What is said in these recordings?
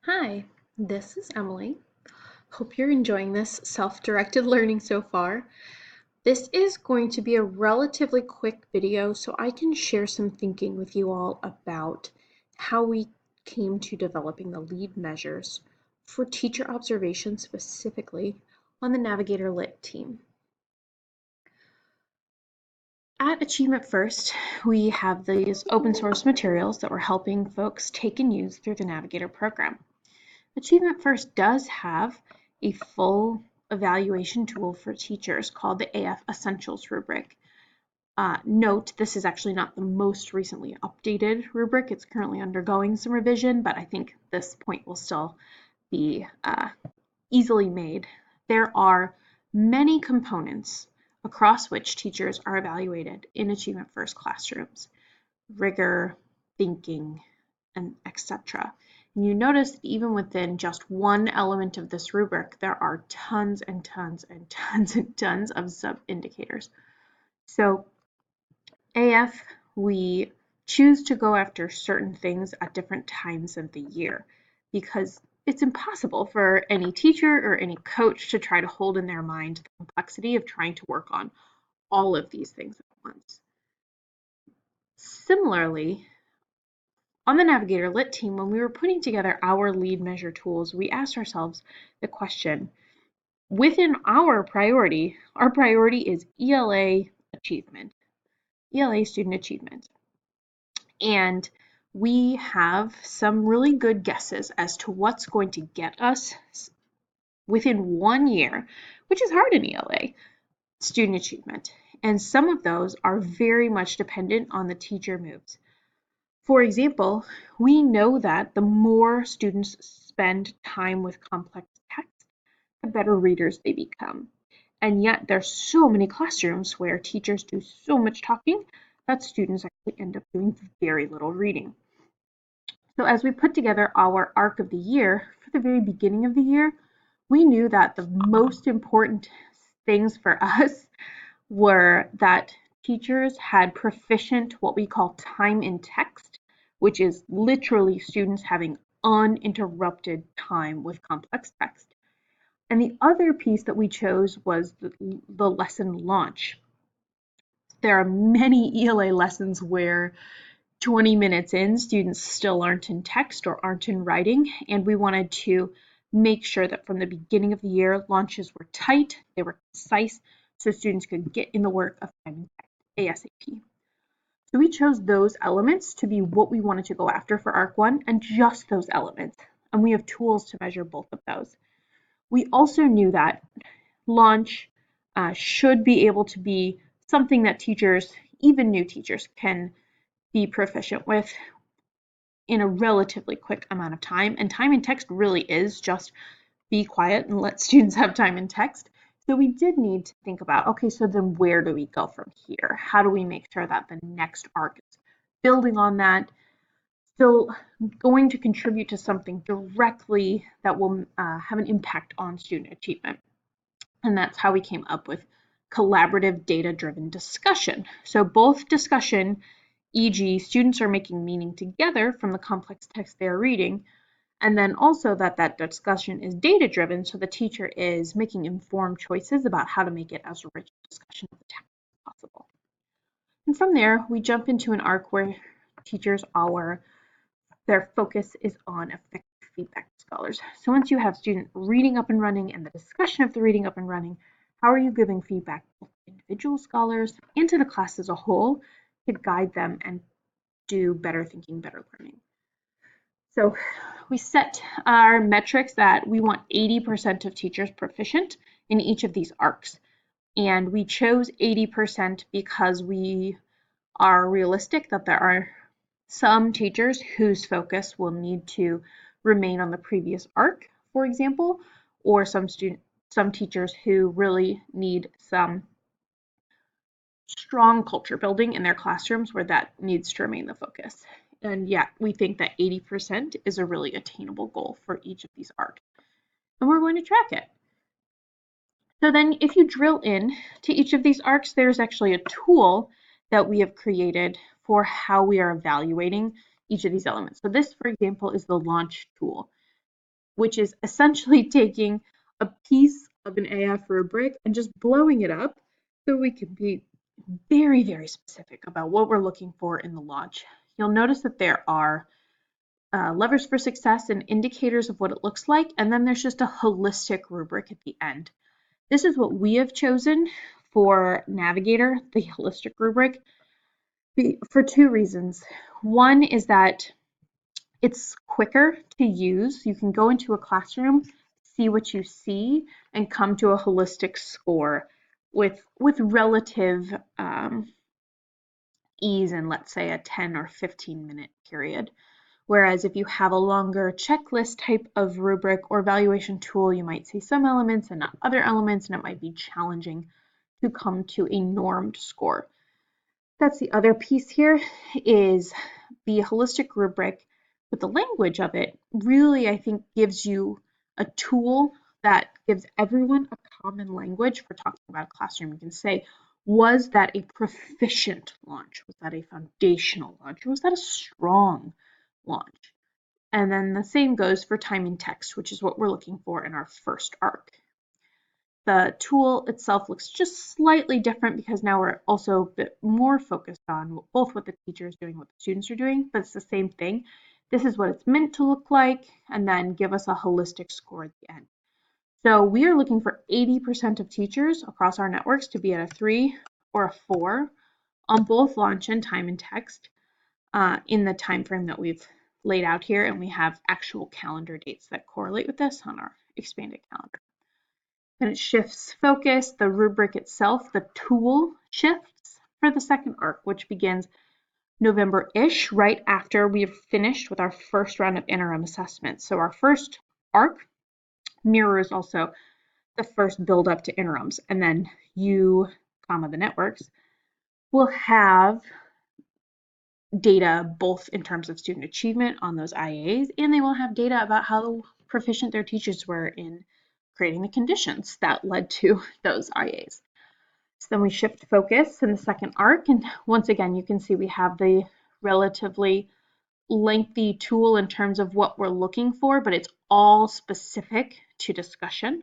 Hi, this is Emily. Hope you're enjoying this self-directed learning so far. This is going to be a relatively quick video so I can share some thinking with you all about how we came to developing the lead measures for teacher observation specifically on the Navigator Lit team. At Achievement First, we have these open source materials that we're helping folks take and use through the Navigator program. Achievement First does have a full evaluation tool for teachers called the AF Essentials rubric. Note, this is actually not the most recently updated rubric. It's currently undergoing some revision, but I think this point will still be easily made. There are many components across which teachers are evaluated in Achievement First classrooms: rigor, thinking, and etc. And you notice that even within just one element of this rubric, there are tons and tons and tons and tons of sub-indicators. So AF, we choose to go after certain things at different times of the year because it's impossible for any teacher or any coach to try to hold in their mind the complexity of trying to work on all of these things at once. Similarly, on the Navigator Lit team, when we were putting together our lead measure tools, we asked ourselves the question, within our priority is ELA achievement, ELA student achievement. And we have some really good guesses as to what's going to get us within 1 year, which is hard in ELA, student achievement. And some of those are very much dependent on the teacher moves. For example, we know that the more students spend time with complex text, the better readers they become. And yet there's so many classrooms where teachers do so much talking that students actually end up doing very little reading. So as we put together our arc of the year, for the very beginning of the year, we knew that the most important things for us were that teachers had proficient what we call time in text, which is literally students having uninterrupted time with complex text. And the other piece that we chose was the lesson launch. There are many ELA lessons where 20 minutes in, students still aren't in text or aren't in writing, and we wanted to make sure that from the beginning of the year, launches were tight, they were concise, so students could get in the work of time and text ASAP. So we chose those elements to be what we wanted to go after for ARC 1, and just those elements, and we have tools to measure both of those. We also knew that launch should be able to be something that teachers, even new teachers, can be proficient with in a relatively quick amount of time. And time in text really is just be quiet and let students have time in text. So we did need to think about, okay, so then where do we go from here? How do we make sure that the next arc is building on that, still going to contribute to something directly that will have an impact on student achievement? And that's how we came up with collaborative data-driven discussion. So both discussion, e.g. students are making meaning together from the complex text they are reading, and then also that discussion is data-driven, so the teacher is making informed choices about how to make it as rich a discussion of the text as possible. And from there, we jump into an arc where teachers their focus is on effective feedback scholars. So once you have student reading up and running and the discussion of the reading up and running, how are you giving feedback both to individual scholars and to the class as a whole to guide them and do better thinking, better learning? So we set our metrics that we want 80% of teachers proficient in each of these arcs. And we chose 80% because we are realistic that there are some teachers whose focus will need to remain on the previous arc, for example, or some teachers who really need some strong culture building in their classrooms where that needs to remain the focus. And yet we think that 80% is a really attainable goal for each of these arcs. And we're going to track it. So then if you drill in to each of these arcs, there's actually a tool that we have created for how we are evaluating each of these elements. So this, for example, is the launch tool. which is essentially taking a piece of an AF rubric and just blowing it up so we can be very, very specific about what we're looking for in the launch. You'll notice that there are levers for success and indicators of what it looks like, and then there's just a holistic rubric at the end. This is what we have chosen for Navigator, the holistic rubric, for two reasons. One is that it's quicker to use. You can go into a classroom, see what you see, and come to a holistic score with relative ease in, let's say, a 10 or 15-minute period. Whereas if you have a longer checklist type of rubric or evaluation tool, you might see some elements and not other elements, and it might be challenging to come to a normed score. That's the other piece here, is the holistic rubric with the language of it really, I think, gives you a tool that gives everyone a common language for talking about a classroom. You can say, was that a proficient launch? Was that a foundational launch? Or was that a strong launch? And then the same goes for time and text, which is what we're looking for in our first arc. The tool itself looks just slightly different because now we're also a bit more focused on both what the teacher is doing, what the students are doing, but it's the same thing. This is what it's meant to look like, and then give us a holistic score at the end. So we are looking for 80% of teachers across our networks to be at a 3 or a 4 on both launch and time and text in the time frame that we've laid out here, and we have actual calendar dates that correlate with this on our expanded calendar. Then it shifts focus, the rubric itself, the tool shifts for the second arc, which begins November-ish, right after we've finished with our first round of interim assessments. So our first arc mirrors also the first build up to interims, and then you, the networks, will have data both in terms of student achievement on those IAs, and they will have data about how proficient their teachers were in creating the conditions that led to those IAs. So then we shift focus in the second arc, and once again, you can see we have the relatively lengthy tool in terms of what we're looking for, but it's all specific to discussion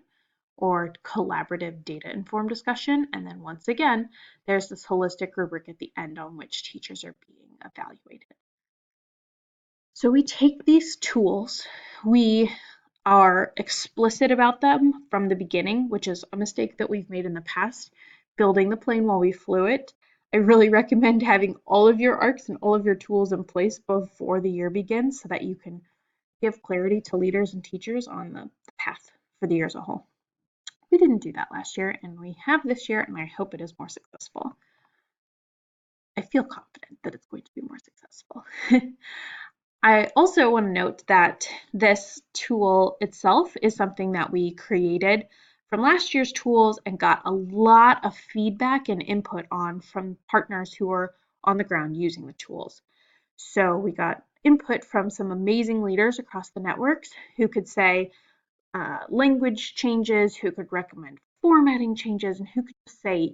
or collaborative data-informed discussion. And then once again, there's this holistic rubric at the end on which teachers are being evaluated. So we take these tools, we are explicit about them from the beginning, which is a mistake that we've made in the past, building the plane while we flew it. I really recommend having all of your arcs and all of your tools in place before the year begins so that you can give clarity to leaders and teachers on the path for the year as a whole. We didn't do that last year, and we have this year, and I hope it is more successful. I feel confident that it's going to be more successful. I also want to note that this tool itself is something that we created from last year's tools and got a lot of feedback and input on from partners who are on the ground using the tools. So we got input from some amazing leaders across the networks who could say language changes, who could recommend formatting changes, and who could say,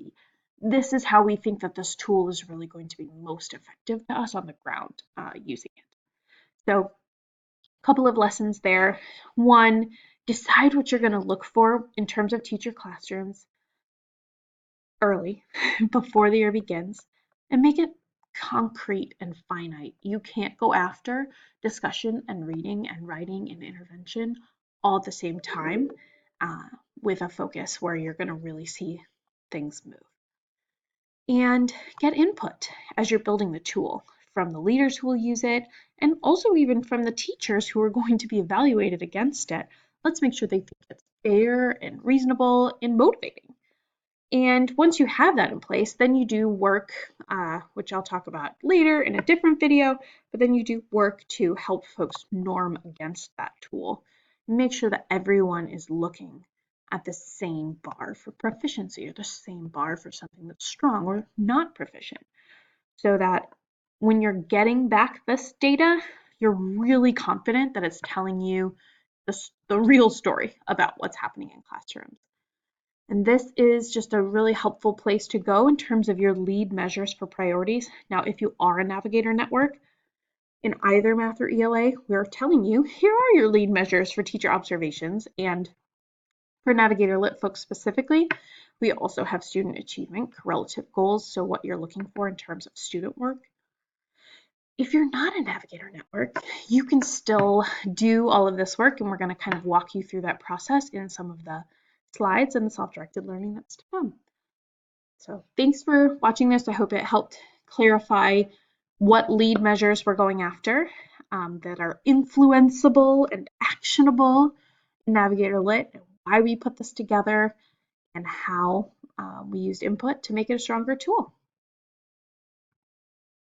this is how we think that this tool is really going to be most effective to us on the ground using it. So a couple of lessons there. One, decide what you're going to look for in terms of teacher classrooms early, before the year begins, and make it concrete and finite. You can't go after discussion and reading and writing and intervention all at the same time with a focus where you're going to really see things move. And get input as you're building the tool from the leaders who will use it, and also even from the teachers who are going to be evaluated against it. Let's make sure they think it's fair and reasonable and motivating. And once you have that in place, then you do work, which I'll talk about later in a different video, but then you do work to help folks norm against that tool. Make sure that everyone is looking at the same bar for proficiency or the same bar for something that's strong or not proficient, so that when you're getting back this data, you're really confident that it's telling you the real story about what's happening in classrooms. And this is just a really helpful place to go in terms of your lead measures for priorities. Now, if you are a Navigator network, In either math or ELA, we're telling you, here are your lead measures for teacher observations. And for Navigator Lit folks specifically, we also have student achievement, relative goals, so what you're looking for in terms of student work. If you're not a Navigator network, you can still do all of this work, and we're going to kind of walk you through that process in some of the slides and the self-directed learning that's to come. So thanks for watching this. I hope it helped clarify what lead measures we're going after that are influenceable and actionable in Navigator Lit, and why we put this together, and how we used input to make it a stronger tool.